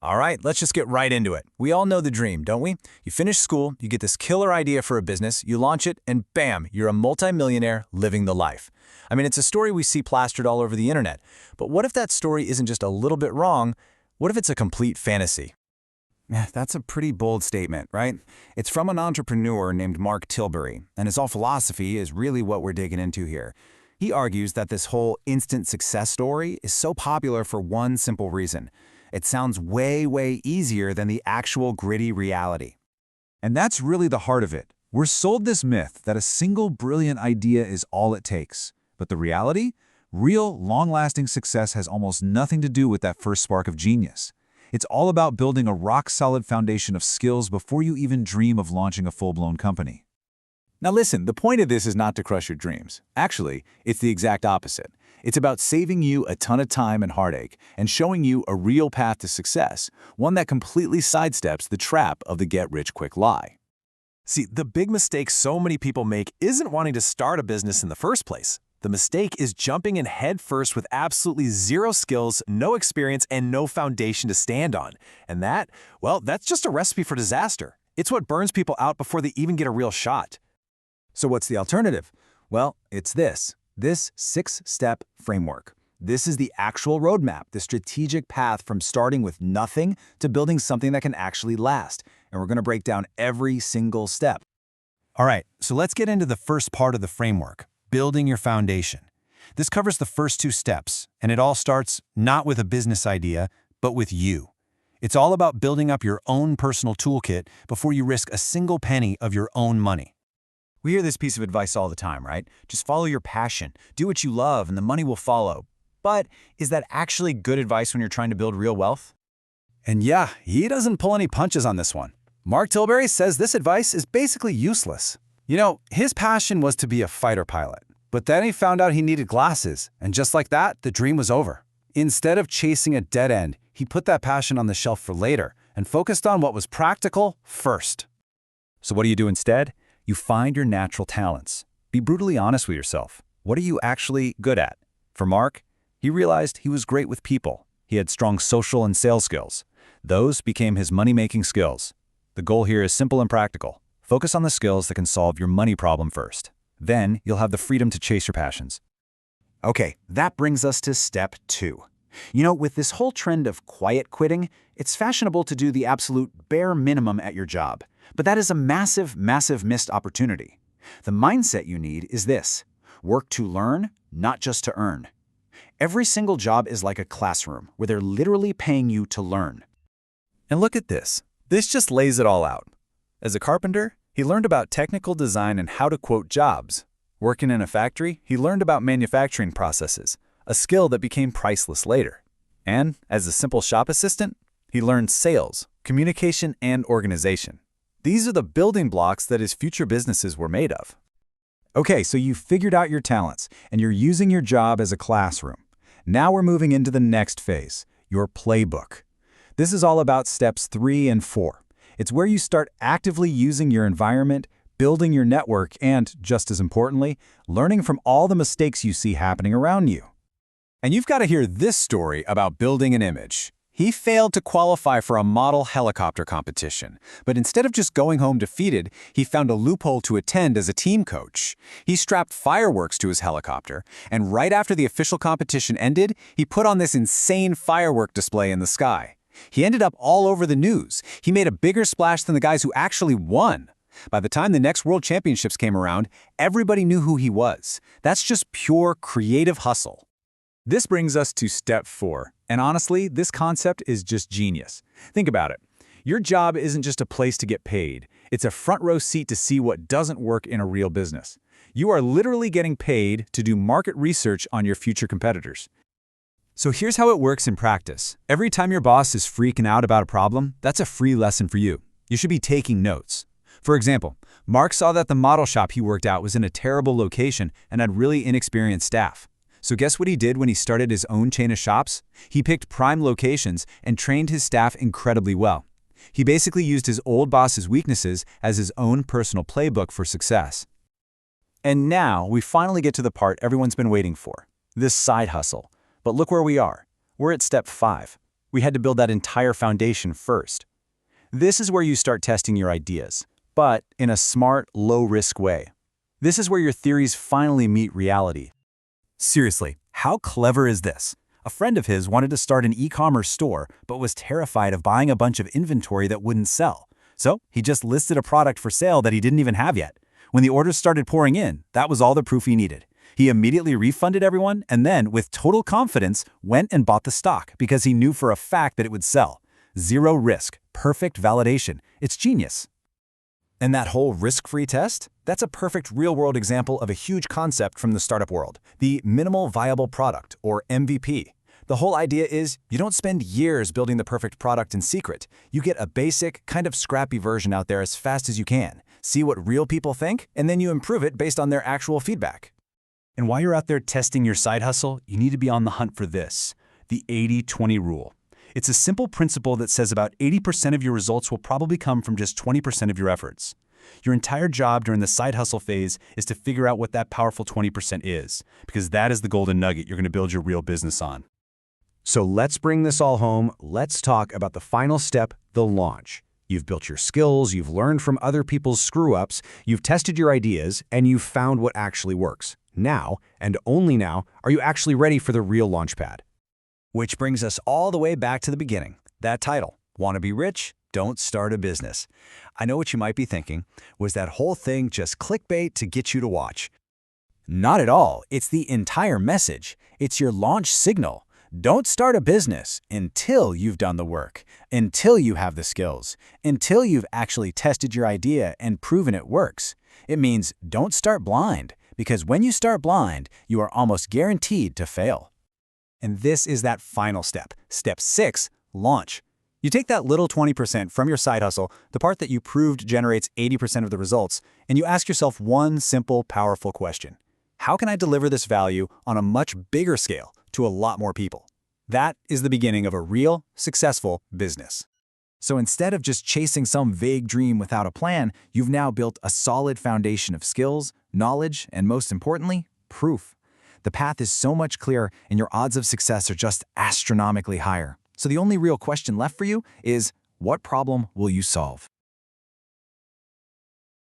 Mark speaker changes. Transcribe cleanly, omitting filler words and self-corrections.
Speaker 1: All right, let's just get right into it. We all know the dream, don't we? You finish school, you get this killer idea for a business, you launch it, and bam, you're a multimillionaire living the life. I mean, it's a story we see plastered all over the internet. But what if that story isn't just a little bit wrong? What if it's a complete fantasy?
Speaker 2: That's a pretty bold statement, right? It's from an entrepreneur named Mark Tilbury, and his whole philosophy is really what we're digging into here. He argues that this whole instant success story is so popular for one simple reason. It sounds way easier than the actual gritty reality.
Speaker 3: And that's really the heart of it. We're sold this myth that a single brilliant idea is all it takes. But the reality? Real, long-lasting success has almost nothing to do with that first spark of genius. It's all about building a rock-solid foundation of skills before you even dream of launching a full-blown company.
Speaker 1: Now listen, the point of this is not to crush your dreams. Actually, it's the exact opposite. It's about saving you a ton of time and heartache and showing you a real path to success, one that completely sidesteps the trap of the get-rich-quick lie.
Speaker 4: See, the big mistake so many people make isn't wanting to start a business in the first place. The mistake is jumping in head first with absolutely zero skills, no experience, and no foundation to stand on. And that's just a recipe for disaster. It's what burns people out before they even get a real shot.
Speaker 1: So what's the alternative? Well, it's this 6-step framework. This is the actual roadmap, the strategic path from starting with nothing to building something that can actually last. And we're going to break down every single step.
Speaker 2: All right, so let's get into the first part of the framework, building your foundation. This covers the first two steps, and it all starts not with a business idea, but with you. It's all about building up your own personal toolkit before you risk a single penny of your own money.
Speaker 1: We hear this piece of advice all the time, right? Just follow your passion, do what you love, and the money will follow. But is that actually good advice when you're trying to build real wealth?
Speaker 2: And yeah, he doesn't pull any punches on this one. Mark Tilbury says this advice is basically useless. You know, his passion was to be a fighter pilot, but then he found out he needed glasses, and just like that, the dream was over. Instead of chasing a dead end, he put that passion on the shelf for later and focused on what was practical first.
Speaker 3: So what do you do instead? You find your natural talents. Be brutally honest with yourself. What are you actually good at? For Mark, he realized he was great with people. He had strong social and sales skills. Those became his money-making skills. The goal here is simple and practical. Focus on the skills that can solve your money problem first. Then you'll have the freedom to chase your passions.
Speaker 2: Okay, that brings us to step 2. You know, with this whole trend of quiet quitting, it's fashionable to do the absolute bare minimum at your job. But that is a massive missed opportunity. The mindset you need is this: work to learn, not just to earn. Every single job is like a classroom where they're literally paying you to learn.
Speaker 1: And look at this. This just lays it all out. As a carpenter, he learned about technical design and how to quote jobs. Working in a factory, he learned about manufacturing processes, a skill that became priceless later. And as a simple shop assistant, he learned sales, communication, and organization. These are the building blocks that his future businesses were made of.
Speaker 3: Okay, so you figured out your talents, and you're using your job as a classroom. Now we're moving into the next phase, your playbook. This is all about steps 3 and 4. It's where you start actively using your environment, building your network, and, just as importantly, learning from all the mistakes you see happening around you.
Speaker 1: And you've got to hear this story about building an image. He failed to qualify for a model helicopter competition, but instead of just going home defeated, he found a loophole to attend as a team coach. He strapped fireworks to his helicopter, and right after the official competition ended, he put on this insane firework display in the sky. He ended up all over the news. He made a bigger splash than the guys who actually won. By the time the next World Championships came around, everybody knew who he was. That's just pure creative hustle. This brings us to step 4. And honestly, this concept is just genius. Think about it. Your job isn't just a place to get paid. It's a front row seat to see what doesn't work in a real business. You are literally getting paid to do market research on your future competitors. So here's how it works in practice. Every time your boss is freaking out about a problem, that's a free lesson for you. You should be taking notes. For example, Mark saw that the model shop he worked at was in a terrible location and had really inexperienced staff. So guess what he did when he started his own chain of shops? He picked prime locations and trained his staff incredibly well. He basically used his old boss's weaknesses as his own personal playbook for success. And now we finally get to the part everyone's been waiting for, this side hustle. But look where we are. We're at step 5.
Speaker 3: We had to build that entire foundation first. This is where you start testing your ideas, but in a smart, low-risk way. This is where your theories finally meet reality. Seriously, how clever is this? A friend of his wanted to start an e-commerce store, but was terrified of buying a bunch of inventory that wouldn't sell. So he just listed a product for sale that he didn't even have yet. When the orders started pouring in, that was all the proof he needed. He immediately refunded everyone and then, with total confidence, went and bought the stock because he knew for a fact that it would sell. Zero risk, perfect validation. It's genius. And that whole risk-free test? That's a perfect real-world example of a huge concept from the startup world, the minimal viable product, or MVP. The whole idea is you don't spend years building the perfect product in secret. You get a basic, kind of scrappy version out there as fast as you can, see what real people think, and then you improve it based on their actual feedback. And while you're out there testing your side hustle, you need to be on the hunt for this, the 80-20 rule. It's a simple principle that says about 80% of your results will probably come from just 20% of your efforts. Your entire job during the side hustle phase is to figure out what that powerful 20% is, because that is the golden nugget you're going to build your real business on.
Speaker 1: So let's bring this all home. Let's talk about the final step, the launch. You've built your skills, you've learned from other people's screw-ups, you've tested your ideas, and you've found what actually works. Now, and only now, are you actually ready for the real launchpad. Which brings us all the way back to the beginning. That title, Want to be rich? Don't start a business. I know what you might be thinking. Was that whole thing just clickbait to get you to watch? Not at all. It's the entire message. It's your launch signal. Don't start a business until you've done the work, until you have the skills, until you've actually tested your idea and proven it works. It means don't start blind, because when you start blind, you are almost guaranteed to fail. And this is that final step. Step 6, launch. You take that little 20% from your side hustle, the part that you proved generates 80% of the results, and you ask yourself one simple, powerful question. How can I deliver this value on a much bigger scale to a lot more people? That is the beginning of a real, successful business. So instead of just chasing some vague dream without a plan, you've now built a solid foundation of skills, knowledge, and most importantly, proof. The path is so much clearer and your odds of success are just astronomically higher. So the only real question left for you is, what problem will you solve?